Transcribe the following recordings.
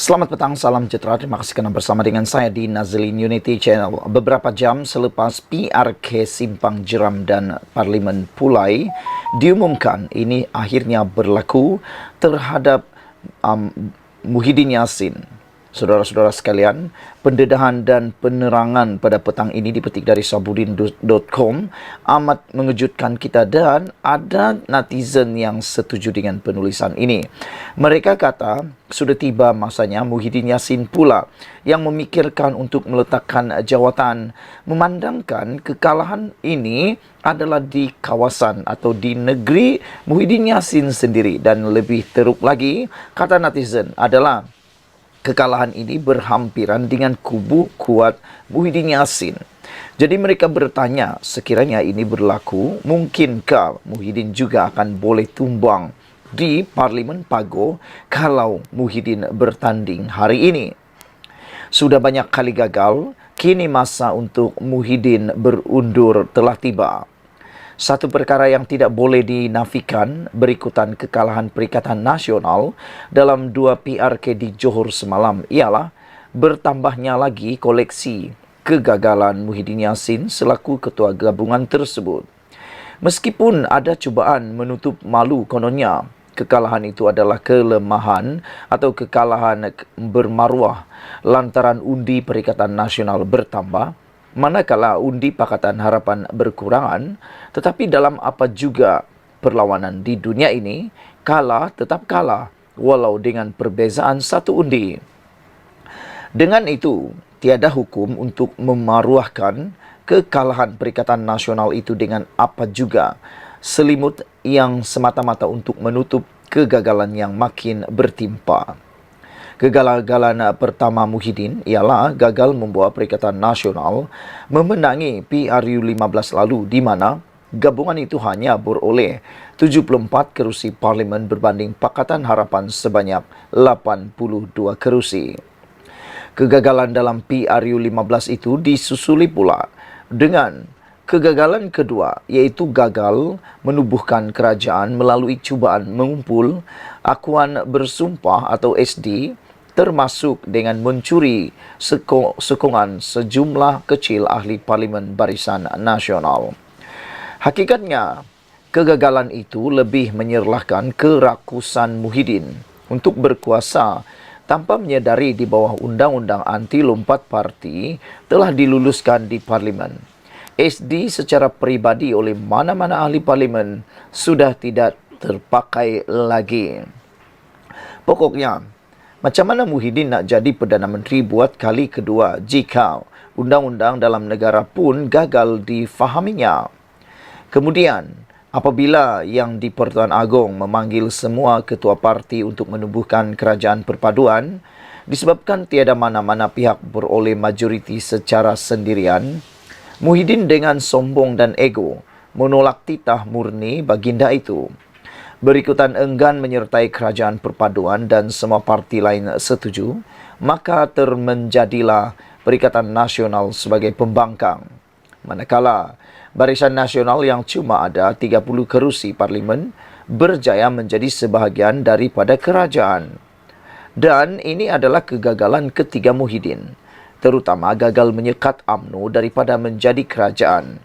Selamat petang, salam sejahtera. Terima kasih kerana bersama dengan saya di Nazlin Unity Channel. Beberapa jam selepas PRK Simpang Jeram dan Parlimen Pulai diumumkan, ini akhirnya berlaku terhadap Muhyiddin Yassin. Saudara-saudara sekalian, pendedahan dan penerangan pada petang ini dipetik dari sabudin.com amat mengejutkan kita dan ada netizen yang setuju dengan penulisan ini. Mereka kata sudah tiba masanya Muhyiddin Yassin pula yang memikirkan untuk meletakkan jawatan, memandangkan kekalahan ini adalah di kawasan atau di negeri Muhyiddin Yassin sendiri, dan lebih teruk lagi, kata netizen, adalah kekalahan ini berhampiran dengan kubu kuat Muhyiddin Yassin. Jadi mereka bertanya, sekiranya ini berlaku, mungkinkah Muhyiddin juga akan boleh tumbang di Parlimen Pago kalau Muhyiddin bertanding hari ini? Sudah banyak kali gagal, kini masa untuk Muhyiddin berundur telah tiba. Satu perkara yang tidak boleh dinafikan berikutan kekalahan Perikatan Nasional dalam 2 PRK di Johor semalam ialah bertambahnya lagi koleksi kegagalan Muhyiddin Yassin selaku ketua gabungan tersebut. Meskipun ada cubaan menutup malu kononnya, kekalahan itu adalah kelemahan atau kekalahan bermaruah lantaran undi Perikatan Nasional bertambah, manakala undi Pakatan Harapan berkurangan. Tetapi dalam apa juga perlawanan di dunia ini, kalah tetap kalah walau dengan perbezaan satu undi. Dengan itu, tiada hukum untuk memaruahkan kekalahan Perikatan Nasional itu dengan apa juga selimut yang semata-mata untuk menutup kegagalan yang makin bertimpa. Kegagalan pertama Muhyiddin ialah gagal membawa Perikatan Nasional memenangi PRU 15 lalu, di mana gabungan itu hanya beroleh 74 kerusi parlimen berbanding Pakatan Harapan sebanyak 82 kerusi. Kegagalan dalam PRU 15 itu disusuli pula dengan kegagalan kedua, iaitu gagal menubuhkan kerajaan melalui cubaan mengumpul akuan bersumpah atau SD, termasuk dengan mencuri sokongan sejumlah kecil ahli Parlimen Barisan Nasional. Hakikatnya, kegagalan itu lebih menyerlahkan kerakusan Muhyiddin untuk berkuasa tanpa menyedari di bawah undang-undang anti lompat parti telah diluluskan di Parlimen. SD secara peribadi oleh mana-mana ahli Parlimen sudah tidak terpakai lagi. Pokoknya, macam mana Muhyiddin nak jadi Perdana Menteri buat kali kedua jika undang-undang dalam negara pun gagal difahaminya? Kemudian, apabila Yang di-Pertuan Agong memanggil semua ketua parti untuk menubuhkan kerajaan perpaduan, disebabkan tiada mana-mana pihak beroleh majoriti secara sendirian, Muhyiddin dengan sombong dan ego menolak titah murni baginda itu. Berikutan enggan menyertai kerajaan perpaduan dan semua parti lain setuju, maka termenjadilah Perikatan Nasional sebagai pembangkang. Manakala Barisan Nasional yang cuma ada 30 kerusi parlimen berjaya menjadi sebahagian daripada kerajaan. Dan ini adalah kegagalan ketiga Muhyiddin, terutama gagal menyekat UMNO daripada menjadi kerajaan,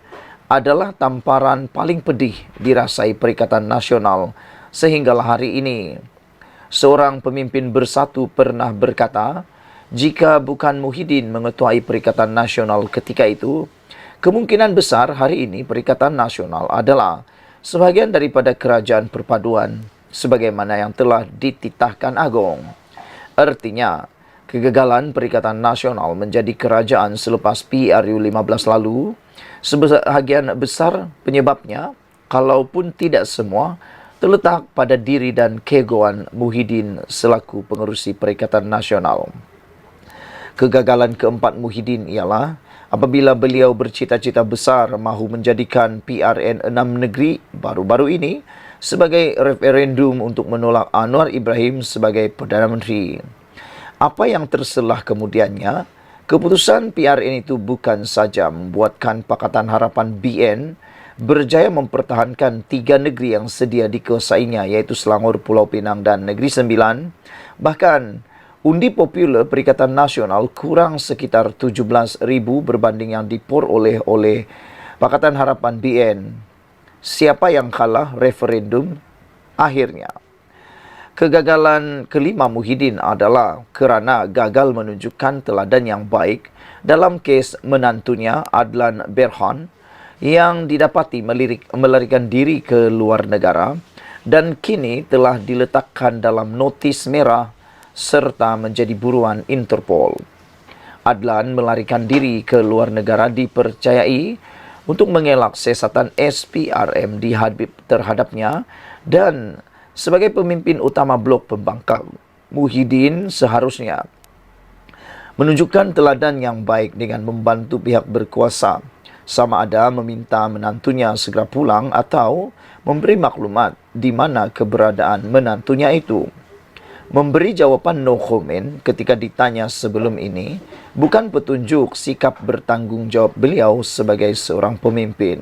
adalah tamparan paling pedih dirasai Perikatan Nasional sehinggalah hari ini. Seorang pemimpin bersatu pernah berkata, jika bukan Muhyiddin mengetuai Perikatan Nasional ketika itu, kemungkinan besar hari ini Perikatan Nasional adalah sebahagian daripada kerajaan perpaduan sebagaimana yang telah dititahkan Agong. Artinya, kegagalan Perikatan Nasional menjadi kerajaan selepas PRU 15 lalu, sebahagian besar penyebabnya, kalaupun tidak semua, terletak pada diri dan keegoan Muhyiddin selaku pengerusi Perikatan Nasional. Kegagalan keempat Muhyiddin ialah apabila beliau bercita-cita besar mahu menjadikan PRN 6 negeri baru-baru ini sebagai referendum untuk menolak Anwar Ibrahim sebagai Perdana Menteri. Apa yang terselah kemudiannya, keputusan PRN itu bukan saja membuatkan Pakatan Harapan BN berjaya mempertahankan 3 negeri yang sedia dikuasainya, iaitu Selangor, Pulau Pinang dan Negeri Sembilan. Bahkan Undi popular Perikatan Nasional kurang sekitar 17,000 berbanding yang diperoleh oleh Pakatan Harapan BN. Siapa yang kalah referendum akhirnya? Kegagalan kelima Muhyiddin adalah kerana gagal menunjukkan teladan yang baik dalam kes menantunya Adlan Berhan yang didapati melarikan diri ke luar negara dan kini telah diletakkan dalam notis merah serta menjadi buruan Interpol. Adlan melarikan diri ke luar negara dipercayai untuk mengelak siasatan SPRM terhadapnya dan sebagai pemimpin utama blok pembangkang, Muhyiddin seharusnya menunjukkan teladan yang baik dengan membantu pihak berkuasa, sama ada meminta menantunya segera pulang atau memberi maklumat di mana keberadaan menantunya itu. Memberi jawapan no comment ketika ditanya sebelum ini bukan petunjuk sikap bertanggungjawab beliau sebagai seorang pemimpin.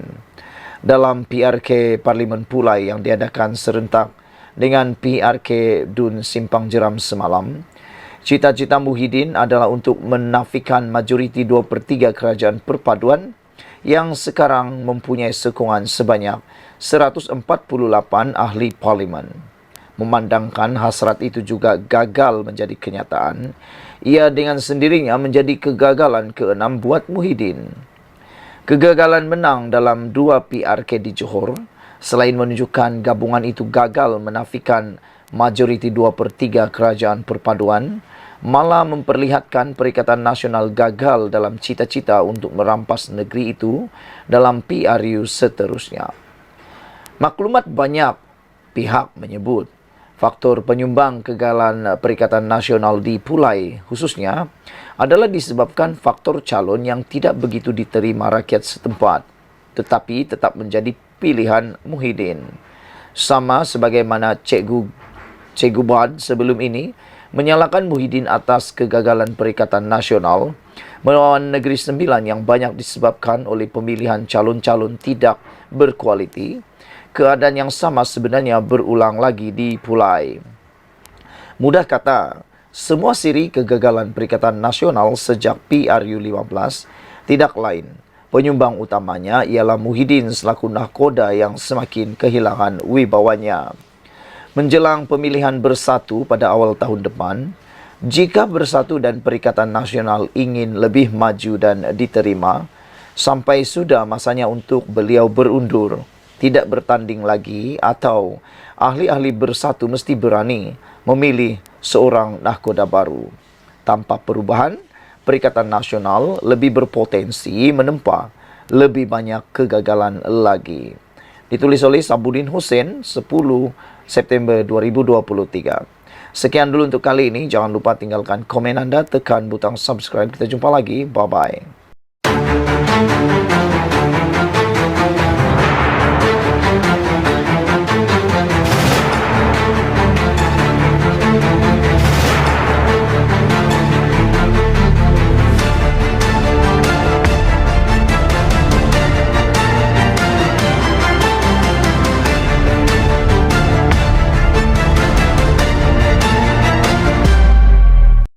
Dalam PRK Parlimen Pulai yang diadakan serentak dengan PRK Dun Simpang Jeram semalam, cita-cita Muhyiddin adalah untuk menafikan majoriti 2/3 kerajaan perpaduan yang sekarang mempunyai sokongan sebanyak 148 ahli parlimen. Memandangkan hasrat itu juga gagal menjadi kenyataan, ia dengan sendirinya menjadi kegagalan ke-6 buat Muhyiddin. Kegagalan menang dalam 2 PRK di Johor, selain menunjukkan gabungan itu gagal menafikan majoriti 2/3 kerajaan perpaduan, malah memperlihatkan Perikatan Nasional gagal dalam cita-cita untuk merampas negeri itu dalam PRU seterusnya. Maklumat banyak pihak menyebut faktor penyumbang kegagalan Perikatan Nasional di Pulai khususnya adalah disebabkan faktor calon yang tidak begitu diterima rakyat setempat, tetapi tetap menjadi pilihan Muhyiddin. Sama sebagaimana Cikgu Bad sebelum ini menyalahkan Muhyiddin atas kegagalan Perikatan Nasional melawan Negeri Sembilan yang banyak disebabkan oleh pemilihan calon-calon tidak berkualiti. Keadaan yang sama sebenarnya berulang lagi di Pulai. Mudah kata, semua siri kegagalan Perikatan Nasional sejak PRU 15 tidak lain. Penyumbang utamanya ialah Muhyiddin selaku nahkoda yang semakin kehilangan wibawanya. Menjelang pemilihan bersatu pada awal tahun depan, jika Bersatu dan Perikatan Nasional ingin lebih maju dan diterima, sampai sudah masanya untuk beliau berundur, tidak bertanding lagi, atau ahli-ahli Bersatu mesti berani memilih seorang nahkoda baru. Tanpa perubahan, Perikatan Nasional lebih berpotensi menempa lebih banyak kegagalan lagi. Ditulis oleh Sabudin Hussein, 10 September 2023. Sekian dulu untuk kali ini. Jangan lupa tinggalkan komen anda, tekan butang subscribe. Kita jumpa lagi. Bye-bye.